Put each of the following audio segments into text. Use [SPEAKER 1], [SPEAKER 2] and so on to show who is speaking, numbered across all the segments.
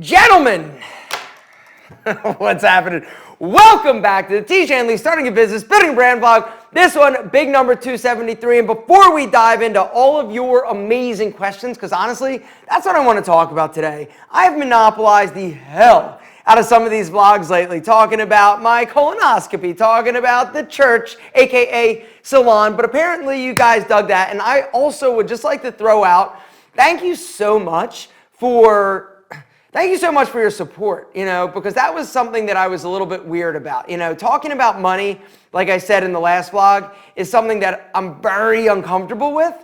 [SPEAKER 1] Gentlemen, what's happening? Welcome back to the Tiege Hanley Starting a Business, Building a Brand vlog. This one, big number 273. And before we dive into all of your amazing questions, because honestly, that's what I want to talk about today. I've monopolized the hell out of some of these vlogs lately, talking about my colonoscopy, talking about the church, aka salon. But apparently you guys dug that. And I also would just like to throw out, thank you so much for your support, because that was something that I was a little bit weird about. Talking about money, like I said in the last vlog, is something that I'm very uncomfortable with.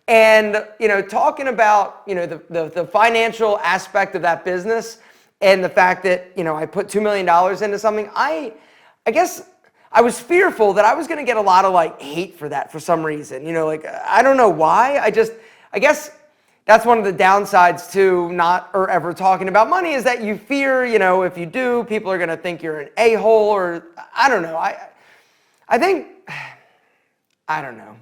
[SPEAKER 1] And, talking about, the financial aspect of that business and the fact that, I put $2 million into something, I guess I was fearful that I was going to get a lot of hate for that for some reason. I don't know why. I guess that's one of the downsides to not or ever talking about money, is that you fear, if you do, people are going to think you're an a-hole, or I don't know. I don't know.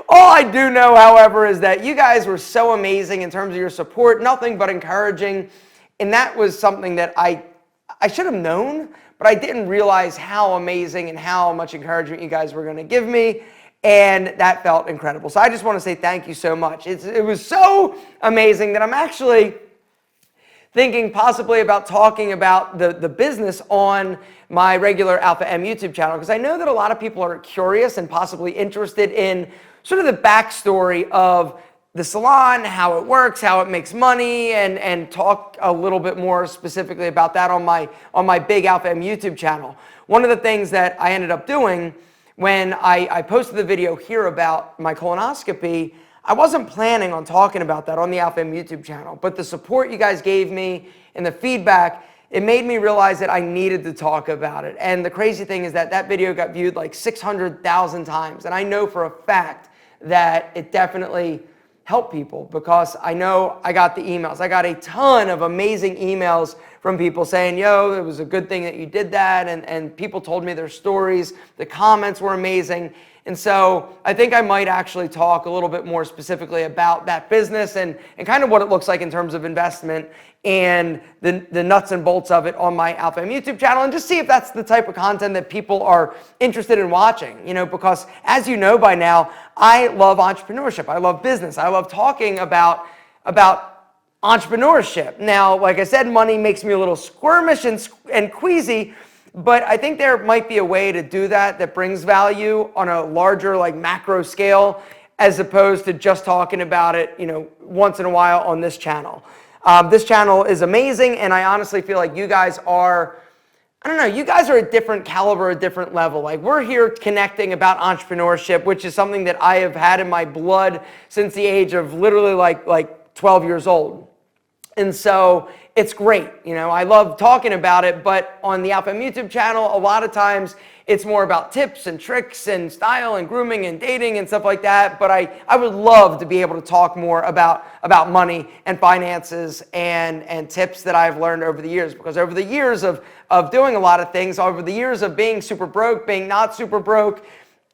[SPEAKER 1] All I do know, however, is that you guys were so amazing in terms of your support, nothing but encouraging. And that was something that I should have known, but I didn't realize how amazing and how much encouragement you guys were going to give me. And that felt incredible. So I just want to say thank you so much. It was so amazing that I'm actually thinking possibly about talking about the business on my regular Alpha M YouTube channel, because I know that a lot of people are curious and possibly interested in sort of the backstory of the salon, how it works, how it makes money, and talk a little bit more specifically about that on my big Alpha M YouTube channel. One of the things that I ended up doing when I posted the video here about my colonoscopy, I wasn't planning on talking about that on the Alpha M YouTube channel, but the support you guys gave me and the feedback, it made me realize that I needed to talk about it. And the crazy thing is that video got viewed like 600,000 times. And I know for a fact that it definitely helped people, because I know I got the emails. I got a ton of amazing emails from people saying, yo, it was a good thing that you did that. And people told me their stories. The comments were amazing. And so I think I might actually talk a little bit more specifically about that business and kind of what it looks like in terms of investment and the nuts and bolts of it on my Alpha M YouTube channel, and just see if that's the type of content that people are interested in watching, because as you know by now, I love entrepreneurship. I love business. I love talking about entrepreneurship. Now, like I said, money makes me a little squirmish and queasy, but I think there might be a way to do that brings value on a larger, macro scale, as opposed to just talking about it, once in a while on this channel. This channel is amazing, and I honestly feel like you guys are, you guys are a different caliber, a different level. We're here connecting about entrepreneurship, which is something that I have had in my blood since the age of literally like 12 years old. And so it's great. I love talking about it, but on the Alpha M YouTube channel, a lot of times it's more about tips and tricks and style and grooming and dating and stuff like that. But I would love to be able to talk more about money and finances and tips that I've learned over the years. Because over the years of doing a lot of things, over the years of being super broke, being not super broke,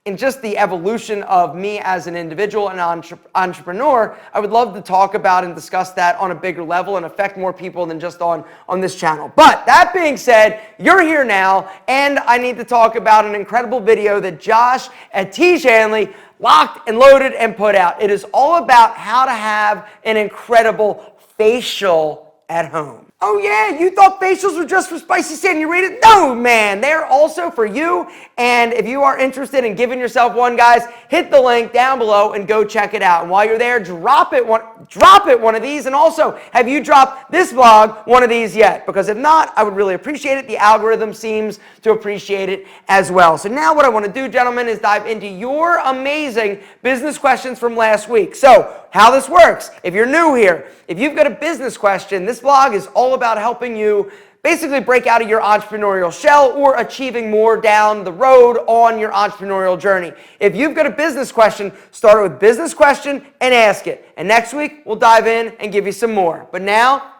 [SPEAKER 1] and just the evolution of me as an individual and entrepreneur, I would love to talk about and discuss that on a bigger level and affect more people than just on this channel. But that being said, you're here now, and I need to talk about an incredible video that Josh at Tiege Hanley locked and loaded and put out. It is all about how to have an incredible facial at home. Oh yeah, you thought facials were just for spicy senoritas? No, man, they're also for you. And if you are interested in giving yourself one, guys, hit the link down below and go check it out. And while you're there, drop it one of these. And also, have you dropped this vlog one of these yet? Because if not, I would really appreciate it. The algorithm seems to appreciate it as well. So now what I want to do, gentlemen, is dive into your amazing business questions from last week. So how this works, if you're new here, if you've got a business question, this vlog is all about helping you basically break out of your entrepreneurial shell or achieving more down the road on your entrepreneurial journey. If you've got a business question, start with business question and ask it. And next week, we'll dive in and give you some more. But now,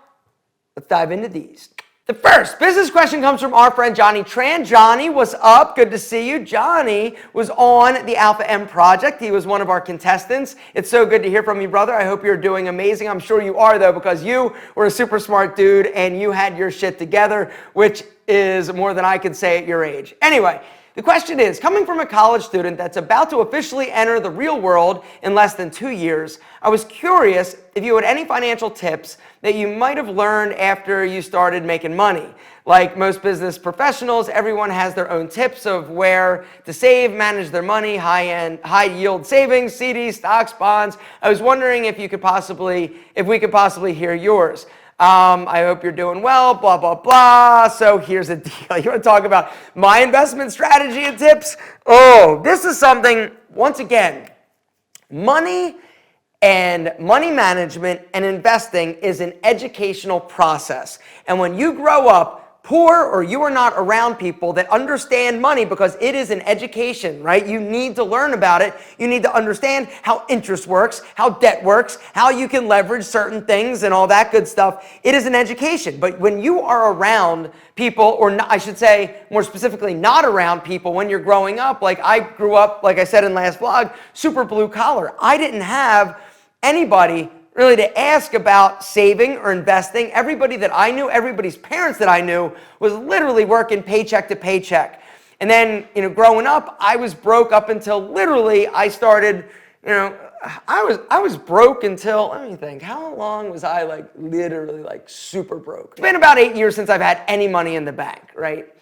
[SPEAKER 1] let's dive into these. The first business question comes from our friend Johnny Tran. Johnny, what's up? Good to see you. Johnny was on the Alpha M project. He was one of our contestants. It's so good to hear from you, brother. I hope you're doing amazing. I'm sure you are, though, because you were a super smart dude and you had your shit together, which is more than I could say at your age. Anyway, the question is, coming from a college student that's about to officially enter the real world in less than 2 years, I was curious if you had any financial tips that you might have learned after you started making money. Like most business professionals, everyone has their own tips of where to save, manage their money, high yield savings, CDs, stocks, bonds. I was wondering if we could possibly hear yours. I hope you're doing well, blah, blah, blah. So here's the deal. You want to talk about my investment strategy and tips? Oh, this is something, once again, money and money management and investing is an educational process. And when you grow up poor or you are not around people that understand money, because it is an education, right? You need to learn about it. You need to understand how interest works, how debt works, how you can leverage certain things and all that good stuff. It is an education. But when you are around people, or not, I should say more specifically, not around people when you're growing up, like I grew up, like I said in last vlog, super blue collar. I didn't have anybody really to ask about saving or investing. Everybody that I knew, everybody's parents that I knew was literally working paycheck to paycheck. And then, growing up, I was broke up until literally I started, I was broke until, let me think, how long was I literally super broke? It's been about 8 years since I've had any money in the bank, right?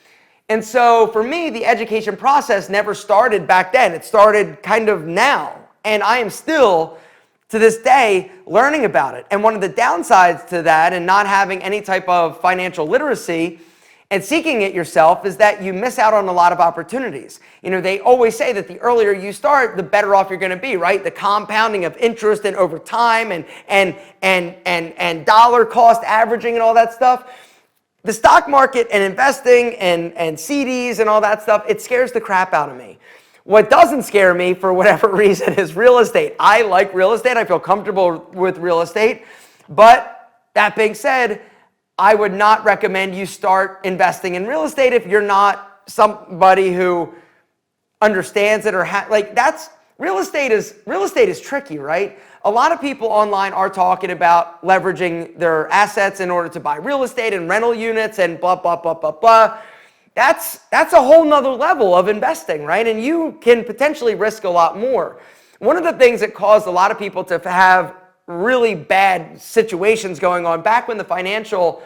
[SPEAKER 1] And so for me, the education process never started back then. It started kind of now. And I am still, to this day, learning about it. And one of the downsides to that and not having any type of financial literacy and seeking it yourself is that you miss out on a lot of opportunities. They always say that the earlier you start, the better off you're going to be, right? The compounding of interest and over time and dollar cost averaging and all that stuff. The stock market and investing and CDs and all that stuff, it scares the crap out of me. What doesn't scare me, for whatever reason, is real estate. I like real estate. I feel comfortable with real estate. But that being said, I would not recommend you start investing in real estate if you're not somebody who understands it or real estate is tricky, right? A lot of people online are talking about leveraging their assets in order to buy real estate and rental units and blah, blah, blah, blah, blah. That's a whole nother level of investing, right? And you can potentially risk a lot more. One of the things that caused a lot of people to have really bad situations going on back when the financial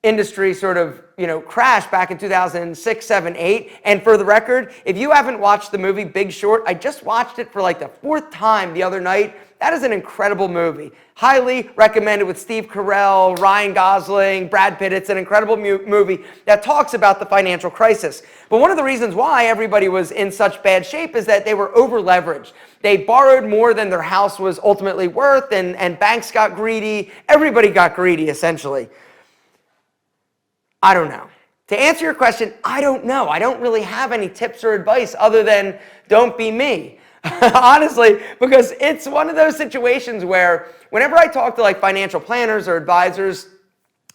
[SPEAKER 1] industry sort of, crashed back in 2006, 7, 8. And for the record, if you haven't watched the movie Big Short, I just watched it for the 4th time the other night. That is an incredible movie. Highly recommended with Steve Carell, Ryan Gosling, Brad Pitt. It's an incredible movie that talks about the financial crisis. But one of the reasons why everybody was in such bad shape is that they were over-leveraged. They borrowed more than their house was ultimately worth, and banks got greedy. Everybody got greedy, essentially. I don't know. To answer your question, I don't know. I don't really have any tips or advice other than don't be me. Honestly, because it's one of those situations where whenever I talk to financial planners or advisors,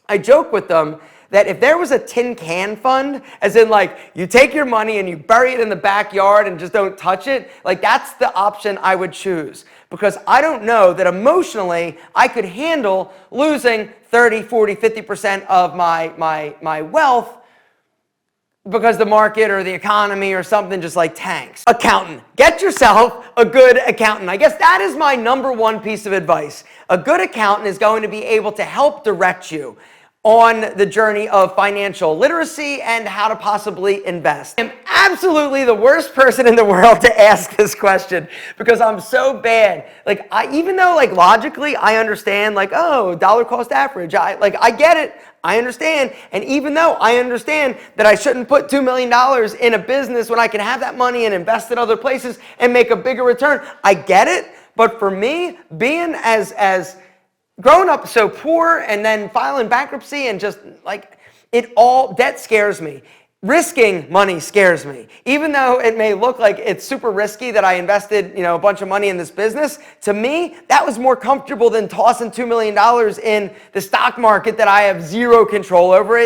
[SPEAKER 1] I joke with them that if there was a tin can fund, as in you take your money and you bury it in the backyard and just don't touch it, that's the option I would choose. Because I don't know that emotionally I could handle losing 30, 40, 50% of my wealth because the market or the economy or something just tanks. Accountant. Get yourself a good accountant. I guess that is my number one piece of advice. A good accountant is going to be able to help direct you on the journey of financial literacy and how to possibly invest. I'm absolutely the worst person in the world to ask this question because I'm so bad. Even though logically I understand dollar cost average, I get it. I understand. And even though I understand that I shouldn't put $2 million in a business when I can have that money and invest in other places and make a bigger return, I get it. But for me, being as growing up so poor and then filing bankruptcy and just debt scares me. risking money scares me. Even though it may look like it's super risky that I invested, a bunch of money in this business, to me, that was more comfortable than tossing $2 million in the stock market that I have zero control over.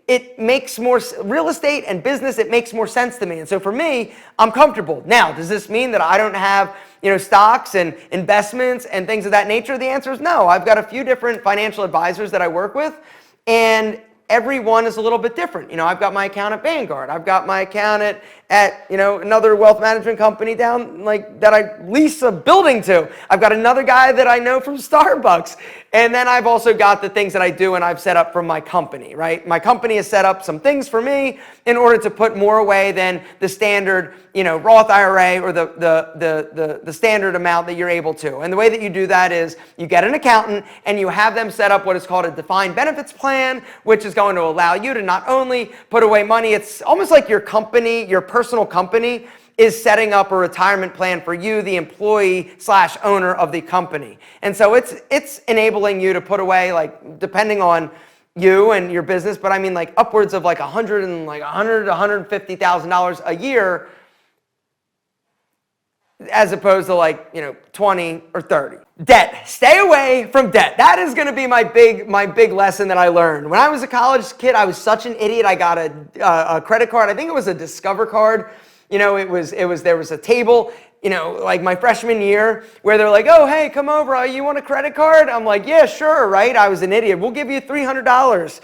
[SPEAKER 1] It makes more, real estate and business, it makes more sense to me. And so for me, I'm comfortable. Now, does this mean that I don't have, stocks and investments and things of that nature? The answer is no. I've got a few different financial advisors that I work with, and every one is a little bit different. I've got my account at Vanguard. I've got my account at another wealth management company down that I lease a building to. I've got another guy that I know from Starbucks. And then I've also got the things that I do and I've set up for my company, right? My company has set up some things for me in order to put more away than the standard, Roth IRA or the standard amount that you're able to. And the way that you do that is you get an accountant and you have them set up what is called a defined benefits plan, which is going to allow you to not only put away money, it's almost like your company, your personal company is setting up a retirement plan for you, the employee / owner of the company. And so it's enabling you to put away, depending on you and your business, but I mean upwards of $100 to $150,000 a year, as opposed to 20 or 30. Debt. Stay away from debt. That is going to be my big lesson that I learned. When I was a college kid, I was such an idiot. I got a credit card. I think it was a Discover card. There was a table, my freshman year where they're like, oh, hey, come over. You want a credit card? I'm like, yeah, sure, right? I was an idiot. We'll give you $300.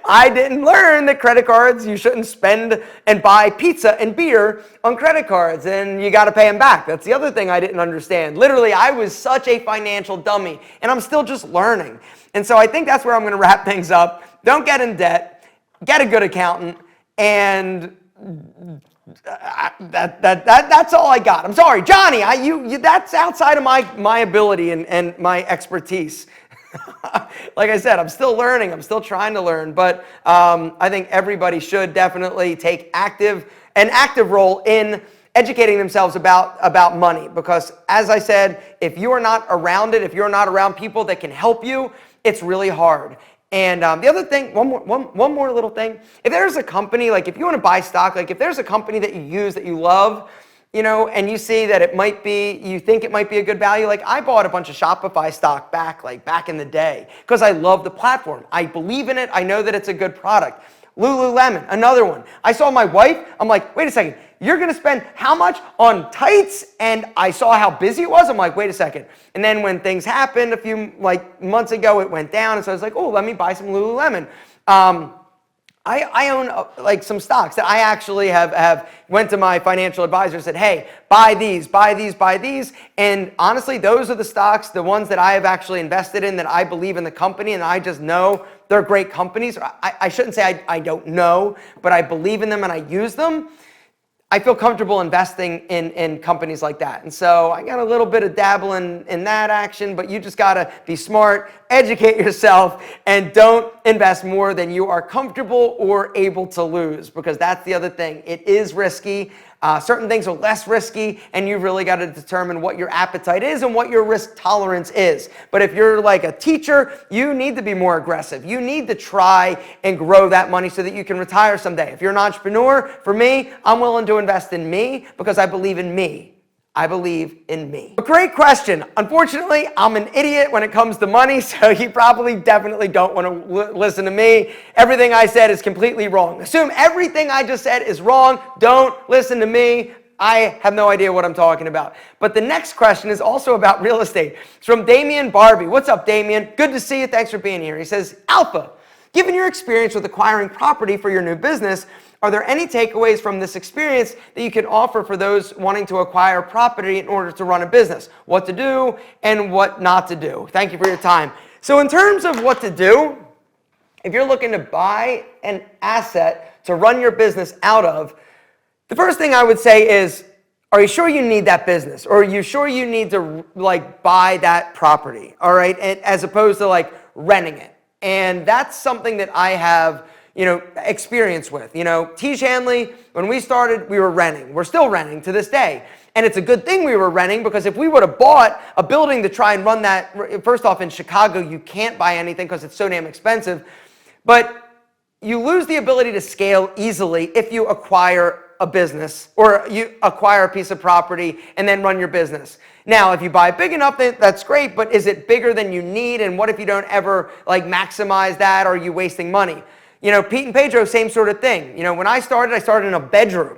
[SPEAKER 1] I didn't learn that credit cards, you shouldn't spend and buy pizza and beer on credit cards, and you got to pay them back. That's the other thing I didn't understand. Literally, I was such a financial dummy, and I'm still just learning. And so I think that's where I'm going to wrap things up. Don't get in debt. Get a good accountant, and that's all I got. I'm sorry, Johnny. That's outside of my ability and my expertise. Like I said, I'm still learning. I'm still trying to learn, but I think everybody should definitely take an active role in educating themselves about money, because as I said, if you are not around it, if you're not around people that can help you, it's really hard. And the other thing, one more little thing, if there's a company, if you want to buy stock, if there's a company that you use that you love, and you see that you think it might be a good value. I bought a bunch of Shopify stock back in the day because I love the platform. I believe in it. I know that it's a good product. Lululemon, another one. I saw my wife. I'm like, wait a second. You're going to spend how much on tights? And I saw how busy it was. I'm like, wait a second. And then when things happened a few months ago, it went down. And so I was like, oh, let me buy some Lululemon. I own some stocks that I actually have went to my financial advisor and said, hey, buy these. And honestly, those are the stocks, the ones that I have actually invested in, that I believe in the company and I just know they're great companies. I shouldn't say I don't know, but I believe in them and I use them. I feel comfortable investing in companies like that. And so I got a little bit of dabbling in that action, but you just got to be smart, educate yourself, and don't invest more than you are comfortable or able to lose, because that's the other thing. It is risky. Certain things are less risky, and you've really got to determine what your appetite is and what your risk tolerance is. But if you're like a teacher, you need to be more aggressive. You need to try and grow that money so that you can retire someday. If you're an entrepreneur, for me, I'm willing to invest in me because I believe in me. I believe in me. A great question. Unfortunately, I'm an idiot when it comes to money, so you definitely don't want to listen to me. Everything I said is completely wrong. Assume everything I just said is wrong. Don't listen to me. I have no idea what I'm talking about. But the next question is also about real estate. It's from Barbee. What's up, Damien? Good to see you. Thanks for being here. He says, Alpha, given your experience with acquiring property for your new business, are there any takeaways from this experience that you can offer for those wanting to acquire property in order to run a business? What to do and what not to do? Thank you for your time. So in terms of what to do, if you're looking to buy an asset to run your business out of, the first thing I would say is, are you sure you need that business? Or are you sure you need to buy that property? All right, and as opposed to renting it. And that's something that I have experience with. Tiege Hanley, when we started, we were renting. We're still renting to this day. And it's a good thing we were renting, because if we would have bought a building to try and run that, first off, in Chicago, you can't buy anything because it's so damn expensive. But you lose the ability to scale easily if you acquire a business or you acquire a piece of property and then run your business. Now, if you buy big enough, that's great, but is it bigger than you need? And what if you don't ever like maximize that? Or are you wasting money? You know, Pete and Pedro, same sort of thing. You know, when I started in a bedroom,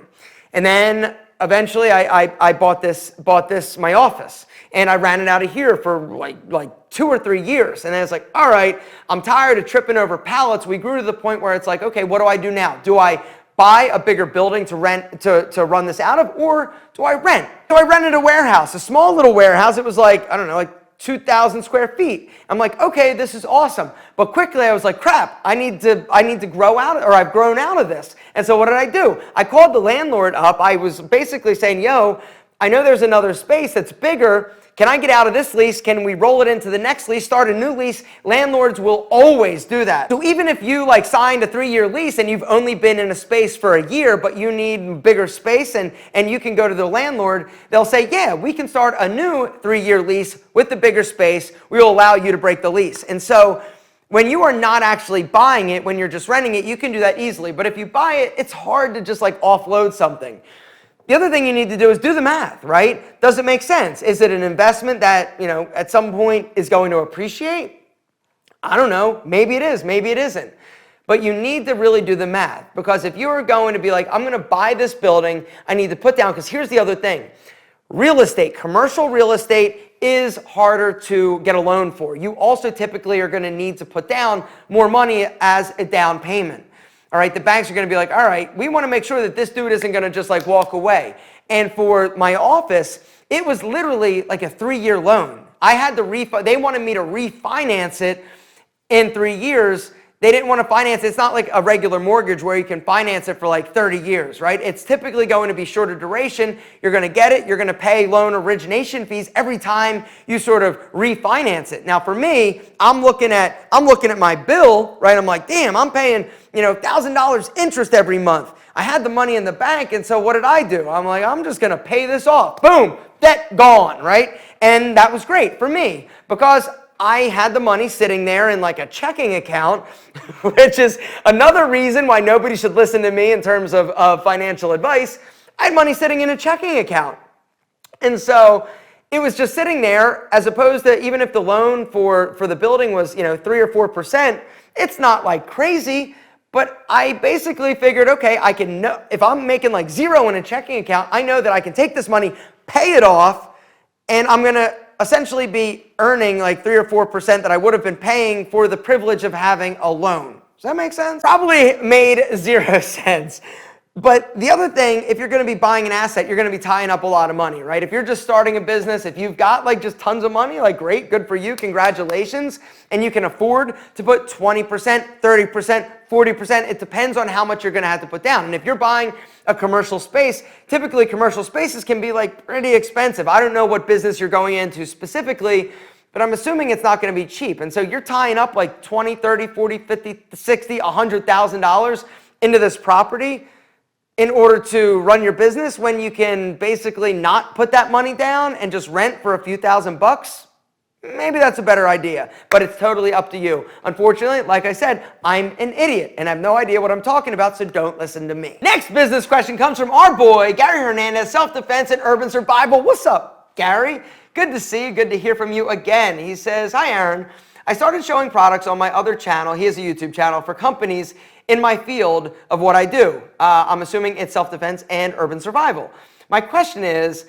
[SPEAKER 1] and then eventually I bought this my office, and I ran it out of here for like 2 or 3 years. And then it's like, all right, I'm tired of tripping over pallets. We grew to the point where it's like, okay, what do I do now? Do I buy a bigger building to rent to run this out of, or do I rent? So I rented a warehouse, a small little warehouse. It was like, I don't know, like 2,000 square feet. I'm like, okay, this is awesome. But quickly I was like, crap, I need to grow out, or I've grown out of this. And so what did I do? I called the landlord up. I was basically saying, yo, I know there's another space that's bigger. Can I get out of this lease? Can we roll it into the next lease, start a new lease? Landlords will always do that. So even if you like signed a 3-year lease and you've only been in a space for a year, but you need bigger space and you can go to the landlord, they'll say, yeah, we can start a new 3-year lease with the bigger space. We will allow you to break the lease. And so when you are not actually buying it, when you're just renting it, you can do that easily. But if you buy it, it's hard to just like offload something. The other thing you need to do is do the math, right? Does it make sense? Is it an investment that, you know, at some point is going to appreciate? I don't know. Maybe it is, maybe it isn't. But you need to really do the math, because if you are going to be like, I'm going to buy this building, I need to put down, because here's the other thing. Real estate, commercial real estate is harder to get a loan for. You also typically are going to need to put down more money as a down payment. All right, the banks are going to be like, all right, we want to make sure that this dude isn't going to just like walk away. And for my office, it was literally like a 3-year loan. I had to they wanted me to refinance it in 3 years. They didn't want to finance it. It's not like a regular mortgage where you can finance it for like 30 years, right? It's typically going to be shorter duration. You're going to get it. You're going to pay loan origination fees every time you sort of refinance it. Now for me, I'm looking at my bill, right? I'm like, damn, I'm paying, you know, $1,000 interest every month. I had the money in the bank, and so what did I do? I'm like, I'm just going to pay this off. Boom, debt gone, right? And that was great for me because I had the money sitting there in like a checking account, which is another reason why nobody should listen to me in terms of financial advice. I had money sitting in a checking account. And so it was just sitting there, as opposed to, even if the loan for the building was, you know, 3 or 4%, it's not like crazy. But I basically figured, okay, I can know, if I'm making like 0 in a checking account, I know that I can take this money, pay it off, and I'm going to essentially be earning like 3 or 4% that I would have been paying for the privilege of having a loan. Does that make sense? Probably made 0 sense. But the other thing, if you're going to be buying an asset, you're going to be tying up a lot of money, right? If you're just starting a business, if you've got like just tons of money, like great, good for you, congratulations. And you can afford to put 20%, 30%, 40%. It depends on how much you're going to have to put down. And if you're buying a commercial space, typically commercial spaces can be like pretty expensive. I don't know what business you're going into specifically, but I'm assuming it's not going to be cheap. And so you're tying up like 20, 30, 40, 50, 60, $100,000 into this property in order to run your business when you can basically not put that money down and just rent for a few $1,000s. Maybe that's a better idea, but it's totally up to you. Unfortunately, like I said, I'm an idiot and I have no idea what I'm talking about, so don't listen to me. Next business question comes from our boy, Gary Hernandez, self-defense and urban survival. What's up, Gary? Good to see you. Good to hear from you again. He says, hi, Aaron. I started showing products on my other channel. He has a YouTube channel for companies in my field of what I do. I'm assuming it's self-defense and urban survival. My question is,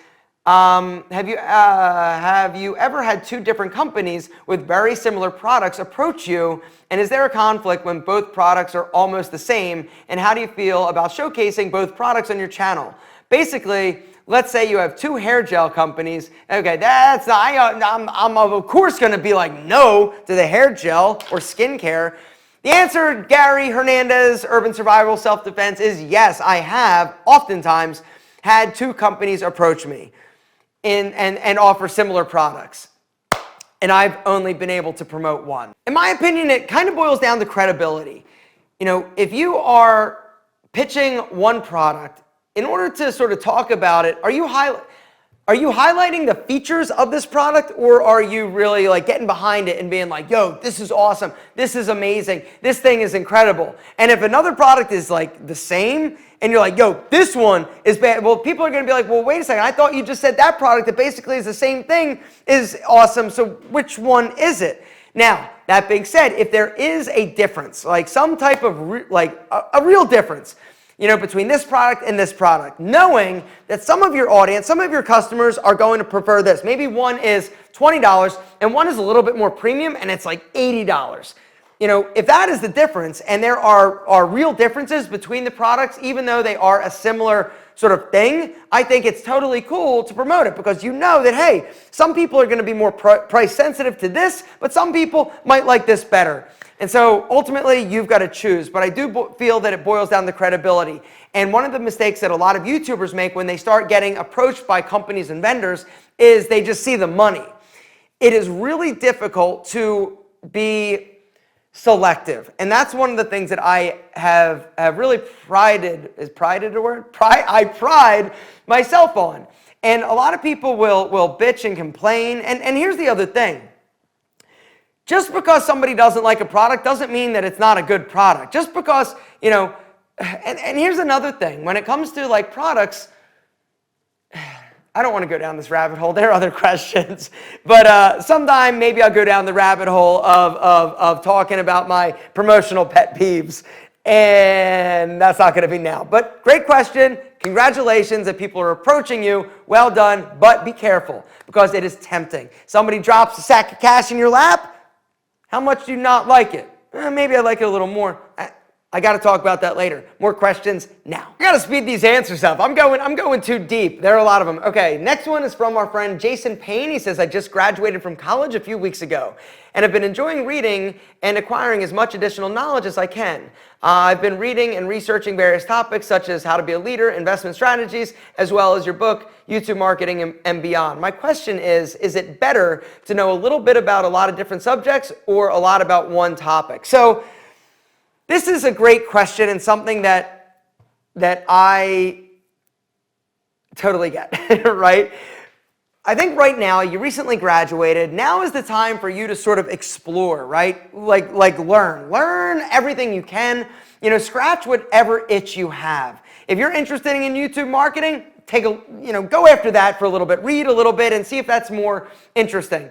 [SPEAKER 1] have you ever had 2 different companies with very similar products approach you? And is there a conflict when both products are almost the same? And how do you feel about showcasing both products on your channel? Basically, let's say you have 2 hair gel companies. Okay, that's I'm of course going to be like no to the hair gel or skincare. The answer, Gary Hernandez, Urban Survival Self-Defense, is yes, I have oftentimes had 2 companies approach me and offer similar products. And I've only been able to promote one. In my opinion, it kind of boils down to credibility. You know, if you are pitching one product, in order to sort of talk about it, Are you highlighting the features of this product, or are you really like getting behind it and being like, yo, this is awesome, this is amazing, this thing is incredible? And if another product is like the same and you're like, yo, this one is bad, well, people are going to be like, well, wait a second, I thought you just said that product that basically is the same thing is awesome, so which one is it? Now, that being said, if there is a difference, like some type of a real difference, between this product and this product, knowing that some of your audience, some of your customers are going to prefer this. Maybe one is $20 and one is a little bit more premium and it's like $80. If that is the difference and there are real differences between the products, even though they are a similar sort of thing, I think it's totally cool to promote it because you know that, hey, some people are going to be more price sensitive to this, but some people might like this better. And so ultimately, you've got to choose. But I do feel that it boils down to credibility. And one of the mistakes that a lot of YouTubers make when they start getting approached by companies and vendors is they just see the money. It is really difficult to be selective. And that's one of the things that I have really prided myself on. And a lot of people will bitch and complain. And here's the other thing. Just because somebody doesn't like a product doesn't mean that it's not a good product. Just because, and here's another thing. When it comes to like products, I don't want to go down this rabbit hole. There are other questions. But sometime maybe I'll go down the rabbit hole of talking about my promotional pet peeves. And that's not going to be now. But great question. Congratulations that people are approaching you. Well done. But be careful because it is tempting. Somebody drops a sack of cash in your lap. How much do you not like it? Maybe I like it a little more. I got to talk about that later. More questions now. I got to speed these answers up. I'm going too deep. There are a lot of them. Okay, next one is from our friend Jason Payne. He says, I just graduated from college a few weeks ago and have been enjoying reading and acquiring as much additional knowledge as I can. I've been reading and researching various topics such as how to be a leader, investment strategies, as well as your book, YouTube marketing, and beyond. My question is it better to know a little bit about a lot of different subjects or a lot about one topic? So this is a great question and something that I totally get, right? I think right now, you recently graduated. Now is the time for you to sort of explore, right? Like learn everything you can. Scratch whatever itch you have. If you're interested in YouTube marketing, go after that for a little bit. Read a little bit and see if that's more interesting.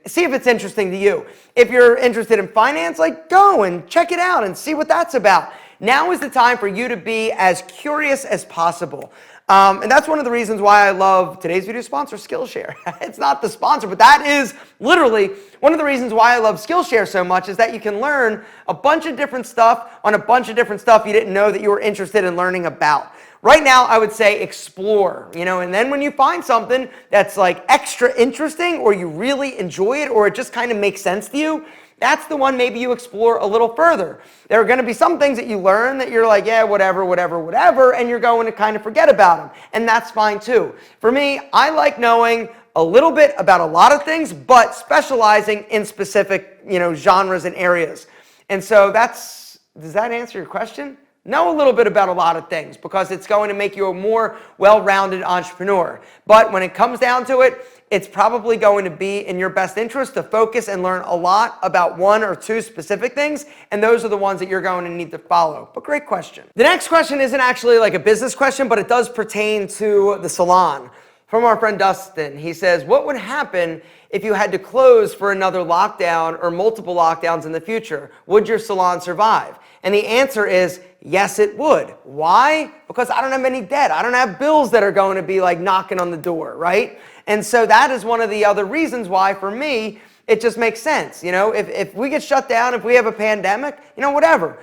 [SPEAKER 1] See if it's interesting to you. If you're interested in finance, go and check it out and see what that's about. Now is the time for you to be as curious as possible. And that's one of the reasons why I love today's video sponsor, Skillshare. It's not the sponsor, but that is literally one of the reasons why I love Skillshare so much is that you can learn a bunch of different stuff on a bunch of different stuff you didn't know that you were interested in learning about. Right now, I would say explore, and then when you find something that's like extra interesting or you really enjoy it or it just kind of makes sense to you, that's the one maybe you explore a little further. There are going to be some things that you learn that you're like, yeah, whatever, and you're going to kind of forget about them. And that's fine too. For me, I like knowing a little bit about a lot of things, but specializing in specific, genres and areas. And so does that answer your question? Know a little bit about a lot of things because it's going to make you a more well-rounded entrepreneur. But when it comes down to it, it's probably going to be in your best interest to focus and learn a lot about one or two specific things, and those are the ones that you're going to need to follow. But great question. The next question isn't actually like a business question, but it does pertain to the salon. From our friend Dustin, he says, what would happen if you had to close for another lockdown or multiple lockdowns in the future? Would your salon survive? And the answer is, yes, it would. Why? Because I don't have any debt. I don't have bills that are going to be like knocking on the door, right? And so that is one of the other reasons why, for me, it just makes sense. If we get shut down, if we have a pandemic, whatever.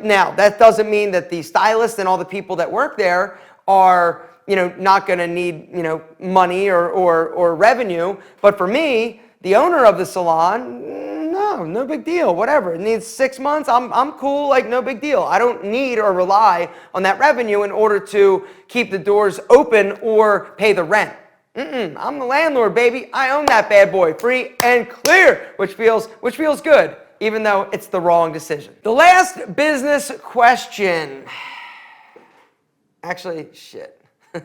[SPEAKER 1] Now, that doesn't mean that the stylists and all the people that work there are, not going to need, money or revenue. But for me, the owner of the salon, no big deal, whatever. It needs 6 months, I'm cool, no big deal. I don't need or rely on that revenue in order to keep the doors open or pay the rent. I'm the landlord, baby. I own that bad boy, free and clear, which feels good, even though it's the wrong decision. The last business question. Actually, shit. I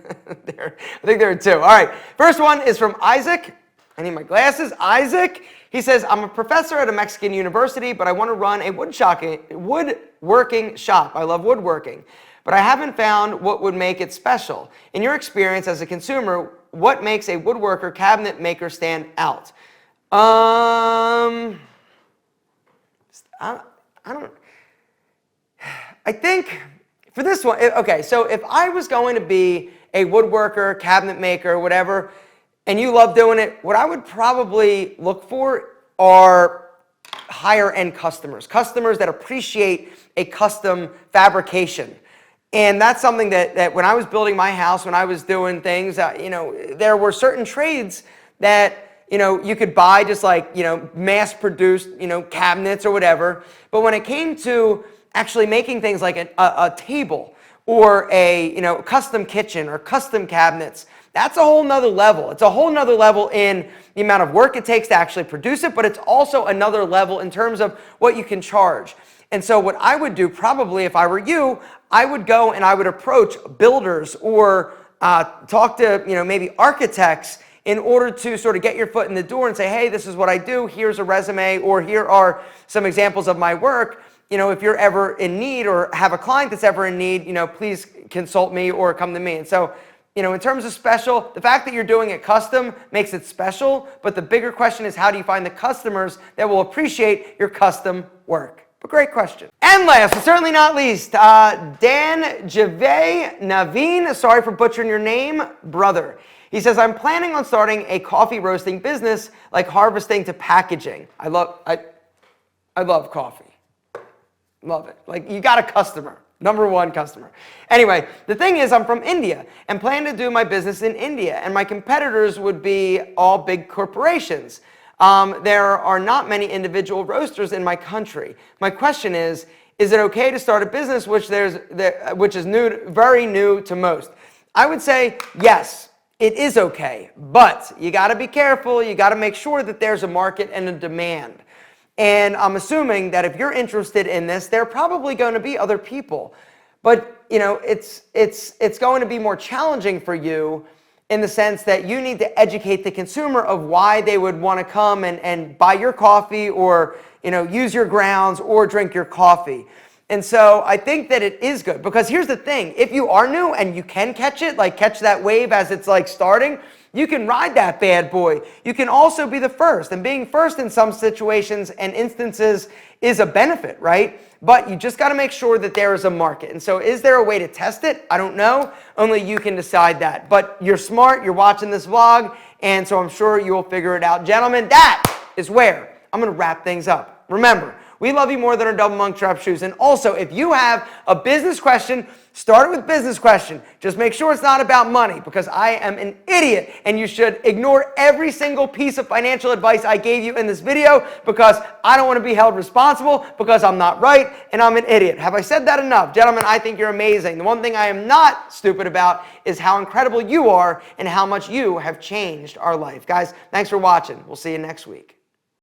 [SPEAKER 1] think there are two. All right. First one is from Isaac. I need my glasses. Isaac. He says, I'm a professor at a Mexican university, but I want to run a woodworking shop. I love woodworking, but I haven't found what would make it special. In your experience as a consumer, what makes a woodworker cabinet maker stand out? I think for this one, okay, so if I was going to be a woodworker, cabinet maker, whatever, and you love doing it, what I would probably look for are higher end customers, customers that appreciate a custom fabrication. And that's something that when I was building my house, when I was doing things, there were certain trades that, you could buy just like, mass produced, cabinets or whatever. But when it came to actually making things like a table or a, custom kitchen or custom cabinets, that's a whole nother level. It's a whole nother level in the amount of work it takes to actually produce it, but it's also another level in terms of what you can charge. And so what I would do probably if I were you, I would go and I would approach builders or talk to, maybe architects in order to sort of get your foot in the door and say, hey, this is what I do. Here's a resume, or here are some examples of my work. If you're ever in need or have a client that's ever in need, please consult me or come to me. And so, in terms of special, the fact that you're doing it custom makes it special, but the bigger question is how do you find the customers that will appreciate your custom work? But great question. And last, but certainly not least, Dan Jave Naveen, sorry for butchering your name, brother. He says, I'm planning on starting a coffee roasting business, like harvesting to packaging. I love coffee. Love it. Like, you got a customer. Number one customer. Anyway, the thing is, I'm from India and plan to do my business in India, and my competitors would be all big corporations. There are not many individual roasters in my country. My question is it okay to start a business which is very new to most? I would say yes, it is okay, but you got to be careful. You got to make sure that there's a market and a demand. And I'm assuming that if you're interested in this, there are probably going to be other people. But, it's going to be more challenging for you in the sense that you need to educate the consumer of why they would want to come and buy your coffee or, use your grounds or drink your coffee. And so I think that it is good because here's the thing. If you are new and you can catch it, like catch that wave as it's like starting, you can ride that bad boy. You can also be the first, and being first in some situations and instances is a benefit, right? But you just got to make sure that there is a market. And so is there a way to test it? I don't know. Only you can decide that. But you're smart. You're watching this vlog, and so I'm sure you will figure it out. Gentlemen, that is where I'm going to wrap things up. Remember, we love you more than our double monk trap shoes. And also, if you have a business question, start with business question. Just make sure it's not about money because I am an idiot and you should ignore every single piece of financial advice I gave you in this video because I don't want to be held responsible because I'm not right and I'm an idiot. Have I said that enough? Gentlemen, I think you're amazing. The one thing I am not stupid about is how incredible you are and how much you have changed our life. Guys, thanks for watching. We'll see you next week.